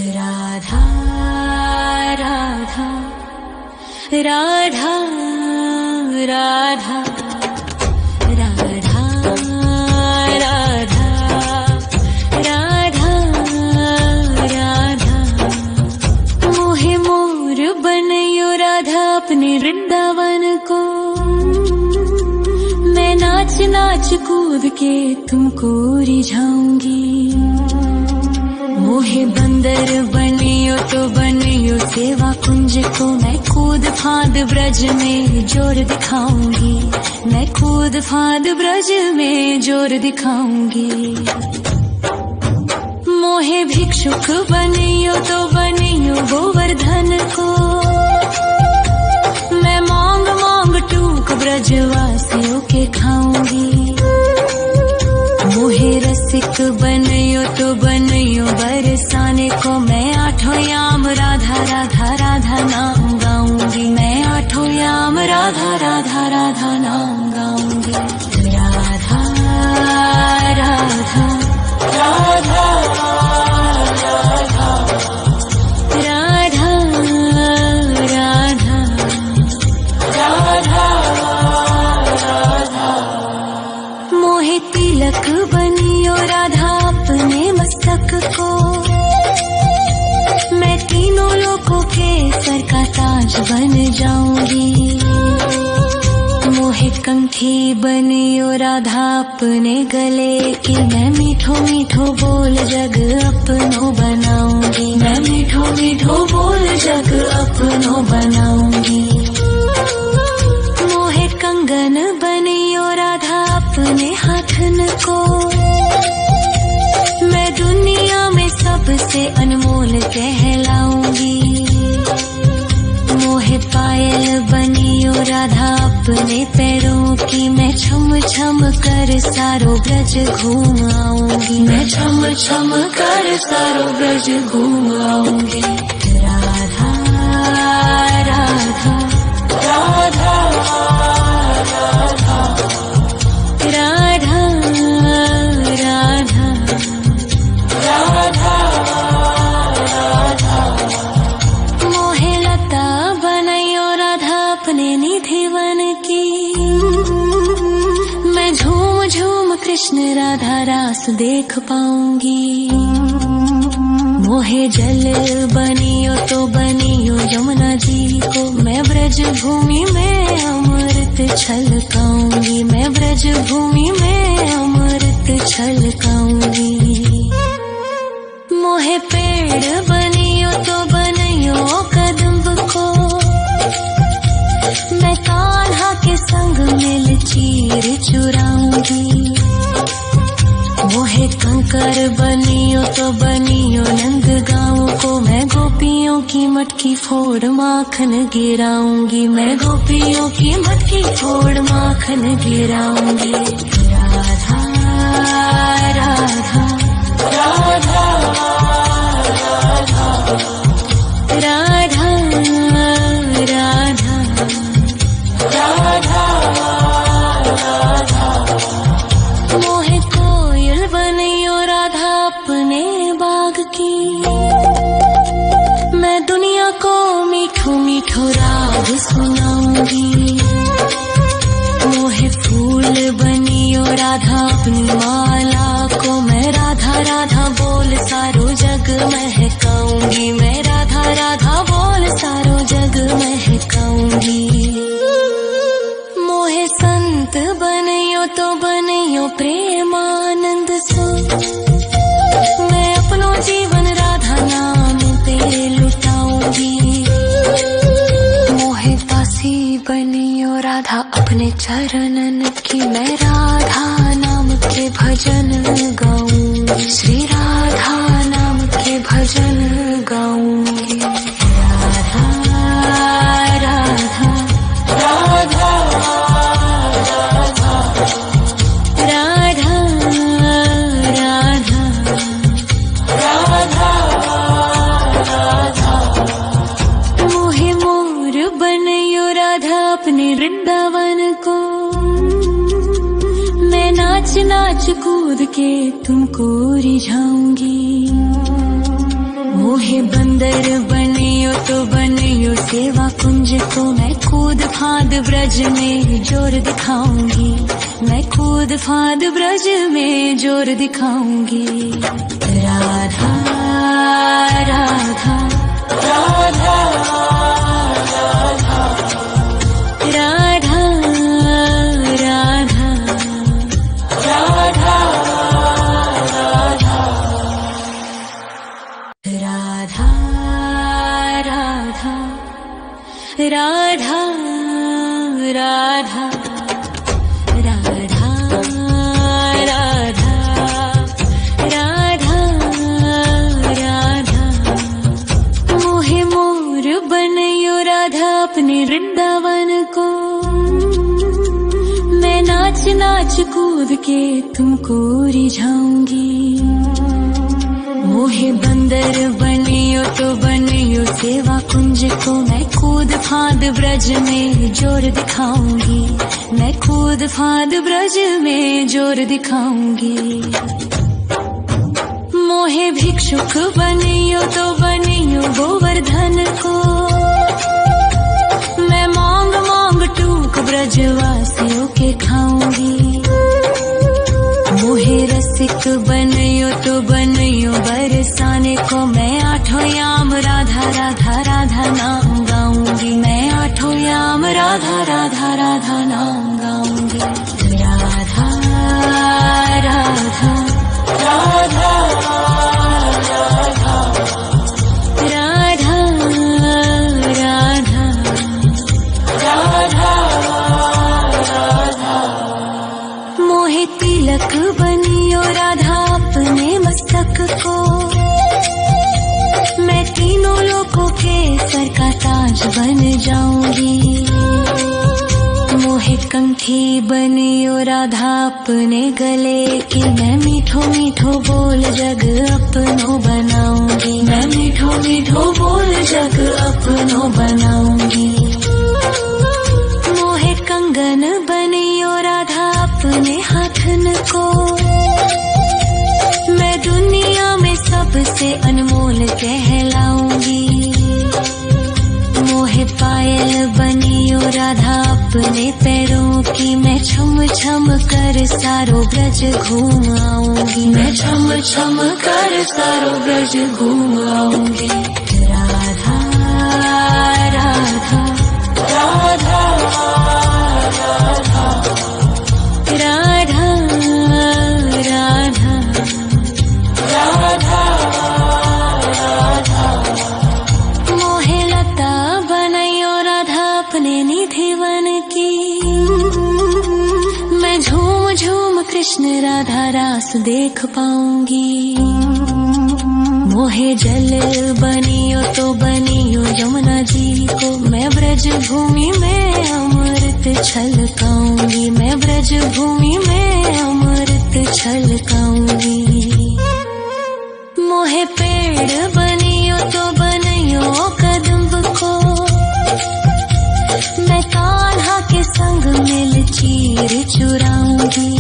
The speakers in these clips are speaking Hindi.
राधा राधा राधा राधा राधा राधा राधा राधा मोहे मोर बनयो राधा अपने वृंदावन को। मैं नाच नाच कूद के तुमको रिझाऊंगी। मोहे बंदर बनियो तो बनियो सेवा कुंज को। मैं कूद फांद ब्रज में जोर दिखाऊंगी। मैं कूद फांद ब्रज में जोर दिखाऊंगी। मोहे भिक्षुक बनियो तो बनियो गोवर्धन को। मैं मांग मांग टूक ब्रजवासियों के खाऊंगी। मोहे रसिक बनियो तो बनियो बरसाने को। मैं आठों याम राधा राधा राधा नाम गाऊंगी। मैं आठों याम राधा राधा राधा नाम गाऊंगी। राधा राधा राधा राधा राधा राधा राधा मोहे तिलक बनियो राधा अपने मस्तक को। मैं तीनों लोगों के सर का ताज बन जाऊंगी। मोहे कंठी बनियो राधा अपने गले की। मैं मीठो मीठो बोल जग अपनो बनाऊंगी। मैं मीठो मीठो बोल जग अपनो बनाऊंगी। मोहे कंगन बनियो राधा अपने हाथन को। मैं दुनिया में सबसे अनमोल कहलाऊंगी। मोहे पायल बनियो राधा अपने पैरों की। मैं छम छम कर सारो ब्रज घूम आऊंगी। मैं छम छम कर सारो ब्रज घूम आऊंगी। राधा राधा राधा राधा राधा राधा राधा राधा मोहे लता बनयो राधा अपने निधि वन की। मैं झूम झूम कृष्ण राधा रास देख पाऊंगी। मोहे जल बनियो तो बनियो यमुना जी को। मैं ब्रज भूमि में अमृत छलकाऊंगी। मैं ब्रज भूमि में अमृत छलकाऊंगी। मोहे पेड़ बनियो तो बनियो कदम्ब को। मैं कान्हा के संग मिल चीर चुराऊंगी। मोहे कंकर बनियो तो बनियो नंद गाँव को। मैं गोपियों की मटकी फोड़ माखन गिराऊंगी। मैं गोपियों की मटकी फोड़ माखन गिराऊंगी। राधा राधा राधा राधा राधा राधा राधा मोहे कोयल बनियो राधा अपने बाग की। मैं दुनिया को मीठो मीठो राग सुनाऊंगी। मोहे फूल बनियो राधा अपनी माला को। मैं राधा राधा बोल सारो जग महकाऊंगी। मैं राधा राधा बोल सारो जग महकाऊंगी। मोहे संत बनियो तो बनियो प्रेमानंद सो। मैं अपनो जीवन राधा नाम पे लुटाऊंगी। मोहे दासी बनियो राधा अपने चरणन की। मैं राधा नाम के भजन गाऊंगी। श्री राधा नाम के भजन गाऊंगी। राधा राधा राधा राधा राधा राधा राधा राधा मोहे मोर बनयो राधा अपने वृंदावन को। मैं नाच नाच कूद के तुमको रिझाऊंगी। मोहे बंदर बनियो तो बनियो सेवा कुंज को, मैं कूद फांद ब्रज में जोर दिखाऊंगी, मैं कूद फांद ब्रज में जोर दिखाऊंगी। राधा राधा राधा राधा राधा राधा राधा राधा राधा राधा राधा राधा राधा राधा राधा। मोहे मोर बनयो राधा अपने वृंदावन को, मैं नाच नाच कूद के तुमको रिझाऊंगी। मोहे बंदर बनियो तो बनियो सेवा कुंज को, मैं कूद फांद ब्रज में जोर दिखाऊंगी, मैं कूद फांद ब्रज में जोर दिखाऊंगी। मोहे भिक्षुक बनियो तो बनियो गोवर्धन को, मैं मांग मांग टूक ब्रजवासियों के खाऊंगी। मोहे रसिक बनियो तो बनियो बरसाने को, मैं आठों याम राधा राधा राधा नाम गाऊंगी, मैं आठों याम राधा राधा राधा नाम गाऊंगी। राधा राधा राधा राधा राधा राधा राधा राधा। मोहे तिलक बनियो राधा अपने मस्तक को, मैं तीनों लोकों के सर का ताज बन जाऊंगी। मोहे कंठी बनियो राधा अपने गले की, मैं मीठो मीठो बोल जग अपनो बनाऊंगी, मैं मीठो मीठो बोल जग अपनो बनाऊंगी। मोहे कंगन बनियो राधा अपने हाथन को, मैं दुनिया में सबसे अनमोल कहलाऊंगी। मोहे पायल बनियो राधा अपने पैरों की, मैं छम छम कर सारो ब्रज घूम आऊंगी, मैं छम छम कर सारो ब्रज घूम आऊंगी। राधा राधा राधा राधा राधा राधा राधा राधा। मोहे लता बनयो राधा अपने निधिवन की, मैं झूम झूम कृष्ण राधा रास देख पाऊंगी। मोहे जल बनियो तो बनियो यमुना जी को, मैं ब्रज भूमि में अमृत छलकाऊंगी, मैं ब्रज भूमि में अमृत छलकाऊंगी। मोहे पेड़ बनियो तो बनियो कदम्ब को, मैं कान्हा के संग मिल चीर चुराऊंगी।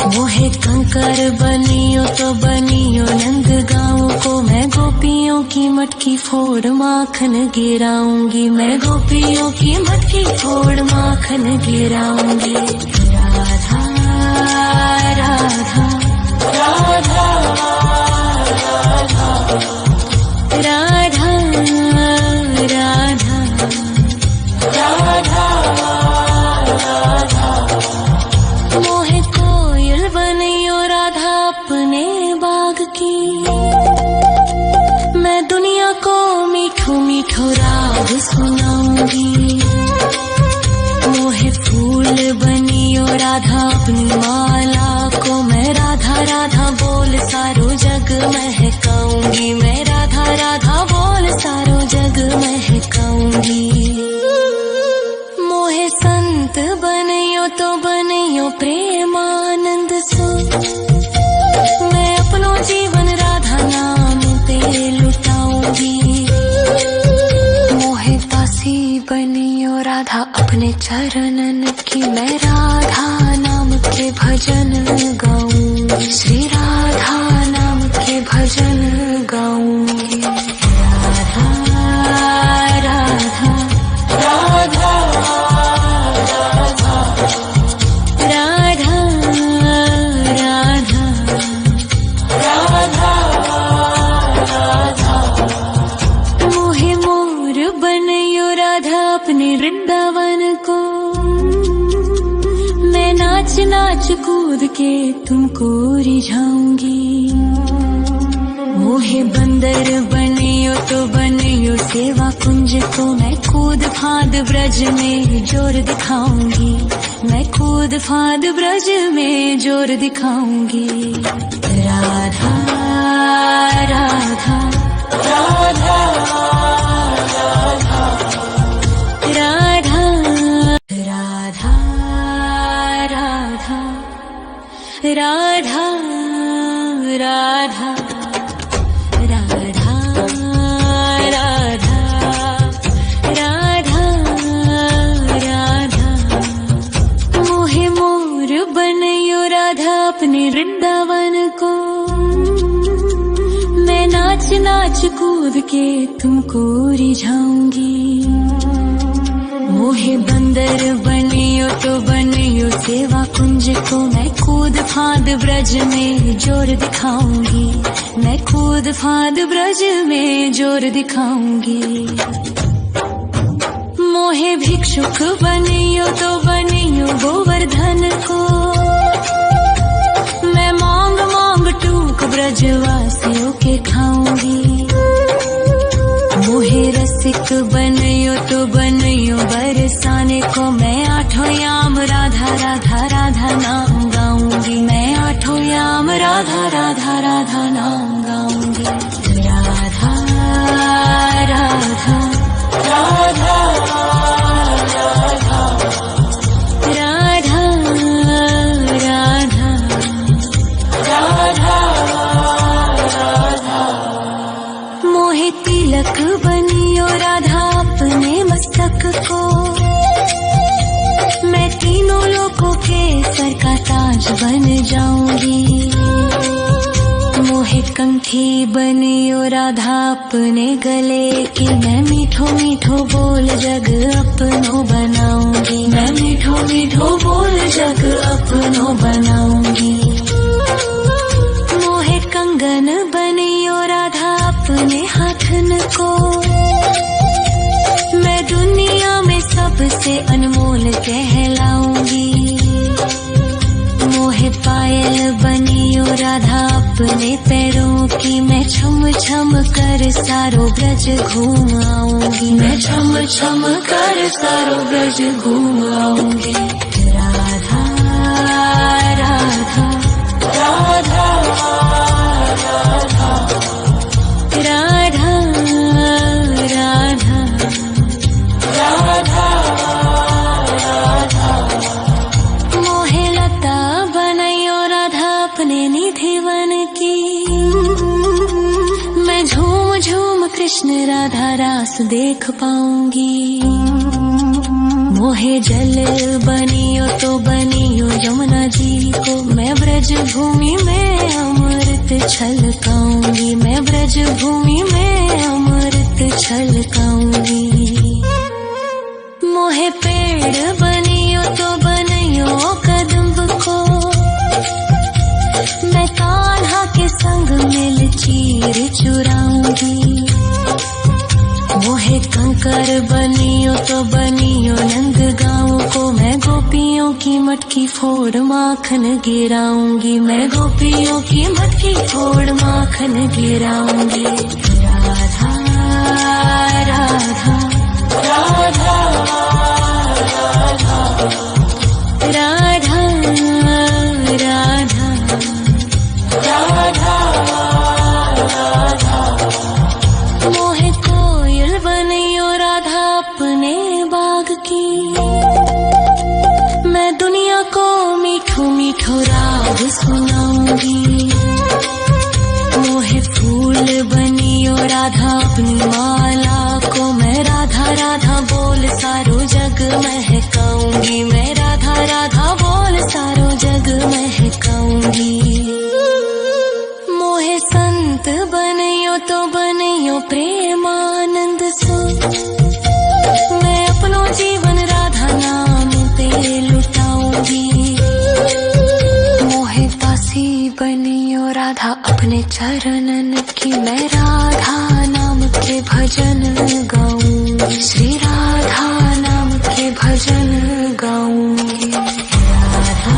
मोहे कंकर बनियो तो बनियो नंद गाँव को, मैं गोपियों की मटकी फोड़ माखन गिराऊंगी, मैं गोपियों की मटकी फोड़ माखन गिराऊंगी। राधा राधा राधा राधा राधा राधा राधा। मोहे कोयल बनियो राधा अपने बाग की, मैं दुनिया को मीठो मीठो राग सुनाऊंगी। मोहे फूल बनियो राधा अपनी माला को, मैं राधा राधा बोल सारो जग महकाऊंगी, मैं राधा राधा बोल सारो जग महकाऊंगी। मोहे संत बनियो तो बनियो प्रेमानंद सो, मैं अपनो जीवन राधा नाम पे लुटाऊंगी। मोहे दासी बनियो राधा अपने चरणन की, मैं राधा नाम के भजन गाऊंगी, श्री राधा नाम के भजन गाऊंगी। नाच कूद के तुमको रिझाऊंगी। मोहे बंदर बनियो तो बनियो सेवा कुंज को, मैं कूद फांद ब्रज में जोर दिखाऊंगी। मैं कूद फांद ब्रज में जोर दिखाऊंगी। राधा राधा राधा राधा राधा राधा राधा राधा राधा राधा राधा राधा। मोहे मोर बनयो राधा अपने वृंदावन को, मैं नाच नाच कूद के तुमको रिझाऊंगी। मोहे बंदर बनियो तो बनियो सेवा कुंज को, मैं कूद फांद ब्रज में जोर दिखाऊंगी। मैं कूद फांद ब्रज में जोर दिखाऊंगी। मोहे भिक्षुक बनियो तो बनियो गोवर्धन को, मैं मांग मांग टूक ब्रजवासियों के खाऊंगी। मोहे रसिक बनियो तो बनियो बरसाने को, मैं आठों याम राधा राधा राधा नाम गाऊंगी। मैं आठों याम राधा राधा राधा नाम गाऊंगी। राधा राधा राधा राधा राधा राधा राधा। मोहे तिलक बनियो राधा अपने मस्तक को, मैं तीनों लोगों के सर का ताज बन जाऊंगी। मोहे कंठी बनियो राधा अपने गले की, मैं मीठो मीठो बोल जग अपनो बनाऊंगी। मैं मीठो मीठो बोल जग अपनो बनाऊंगी। मोहे कंगन बनियो राधा अपने हाथन को, मैं दुनिया में सबसे अनमोल कहलाऊंगी। मोहे पायल बनियो राधा अपने पैरों की, मैं छम छम कर सारो ब्रज घूम आऊंगी। मैं छम छम कर सारो ब्रज घूम आऊंगी। राधा राधा राधा राधा राधा राधा राधा राधा। मोहे लता बनयो राधा अपने निधिवन की, मैं झूम झूम कृष्ण राधा रास देख पाऊंगी। मोहे जल बनियो तो बनियो यमुना जी को, मैं ब्रज भूमि में अमृत छलकाऊंगी। मैं ब्रज भूमि में अमृत छलकाऊंगी। मोहे पेड़ बनियो तो बनियो कदम्ब को, मैं कान्हा के संग मिल चीर चुराऊंगी। मोहे कंकर बनियो तो बनियो नंद गाँव को, मैं गोपियों की मटकी फोड़ माखन गिराऊंगी। मैं गोपियों की मटकी फोड़ माखन गिराऊंगी। राधा राधा राधा राधा राधा राधा राधा। मोहे कोयल बनियो राधा अपने बाग की, मैं दुनिया को मीठो मीठो राग सुनाऊंगी। मोहे फूल बनियो राधा अपनी माला को, मैं राधा राधा बोल सारो जग महकाऊंगी। मैं राधा राधा बोल सारो जग महकाऊंगी। मोहे संत बनियो तो बनियो प्रेमानंद सो, मैं अपनो जीवन राधा नाम पे लुटाऊंगी। मोहे दासी बनियो राधा अपने चरणन की, मैं राधा नाम के भजन गाऊंगी। श्री राधा नाम के भजन गाऊंगी। राधा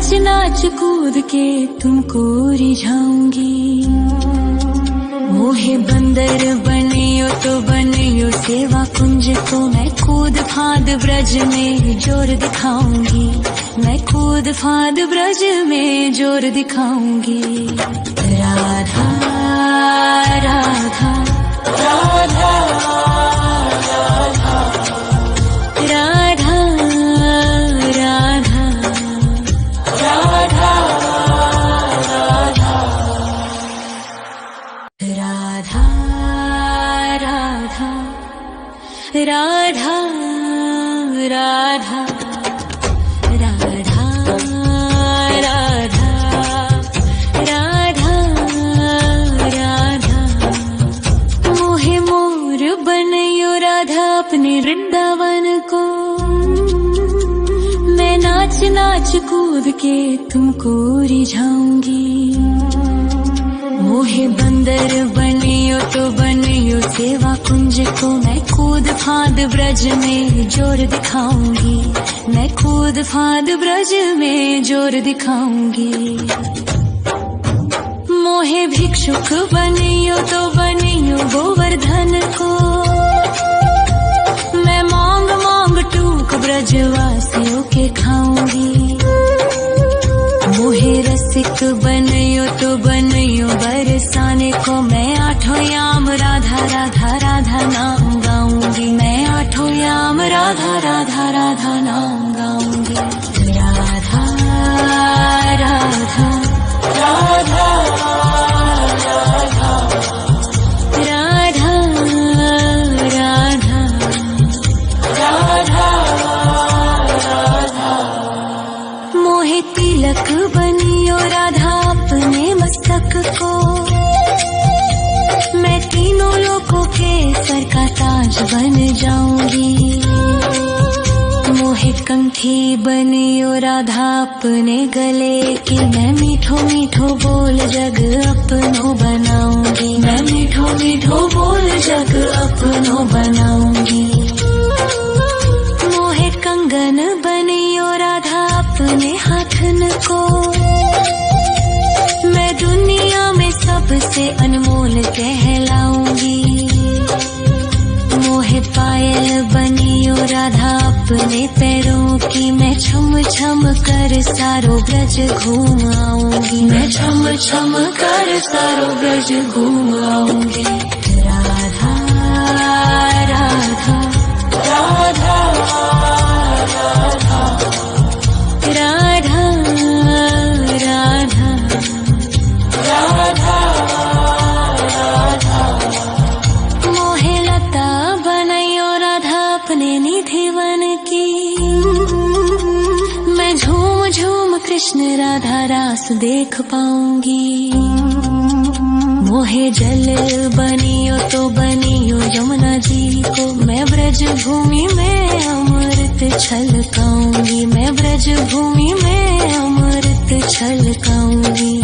नाच नाच कूद के तुमको रिझाऊंगी। मोहे बंदर बनियो तो बनियो सेवा कुंज को, मैं कूद फांद ब्रज में जोर दिखाऊंगी। मैं कूद फांद ब्रज में जोर दिखाऊंगी। राधा राधा राधा राधा राधा राधा राधा राधा राधा राधा राधा राधा राधा राधा। मोहे मोर बनयो राधा अपने वृंदावन को, मैं नाच नाच कूद के तुमको रिझाऊंगी। मोहे बंदर बनियो तो बनियो सेवा कुंज को, मैं कूद फांद ब्रज में जोर दिखाऊंगी। मैं कूद फांद ब्रज में जोर दिखाऊंगी। मोहे भिक्षुक बनियो तो बनियो गोवर्धन को, मैं मांग मांग टूक ब्रजवासियों के खाऊंगी। मोहे रसिक बनियो तो बनियो बरसाने को, मैं आठों याम राधा राधा राधा नाम गाऊंगी। मैं आठों याम राधा राधा राधा नाम गाऊंगी। राधा राधा राधा राधा राधा राधा राधा राधा। मोहे तिलक बनियो राधा अपने मस्तक को, मैं तीनों लोगों के सर का ताज बन जाऊंगी। मोहे कंठी बनियो राधा अपने गले की, मैं मीठो मीठो बोल जग अपनो बनाऊंगी। मैं मीठो मीठो बोल जग अपनो बनाऊंगी। मोहे कंगन बनियो राधा अपने हाथन को, मैं दुनिया में सबसे अनमोल कहलाऊंगी। मोहे पायल बनियो राधा अपने पैरों की, मैं छम छम कर सारो ब्रज घूम आऊंगी। मैं छम छम कर सारो ब्रज घूम आऊंगी। राधा राधा राधा राधा राधा राधा राधा राधा। मोहे लता बनयो राधा अपने निधिवन की, मैं झूम झूम कृष्ण राधा रास देख पाऊंगी। मोहे जल बनियो तो बनियो यमुना जी को, मैं ब्रज भूमि में अमृत छलकाऊंगी। मैं ब्रज भूमि में अमृत छलकाऊंगी।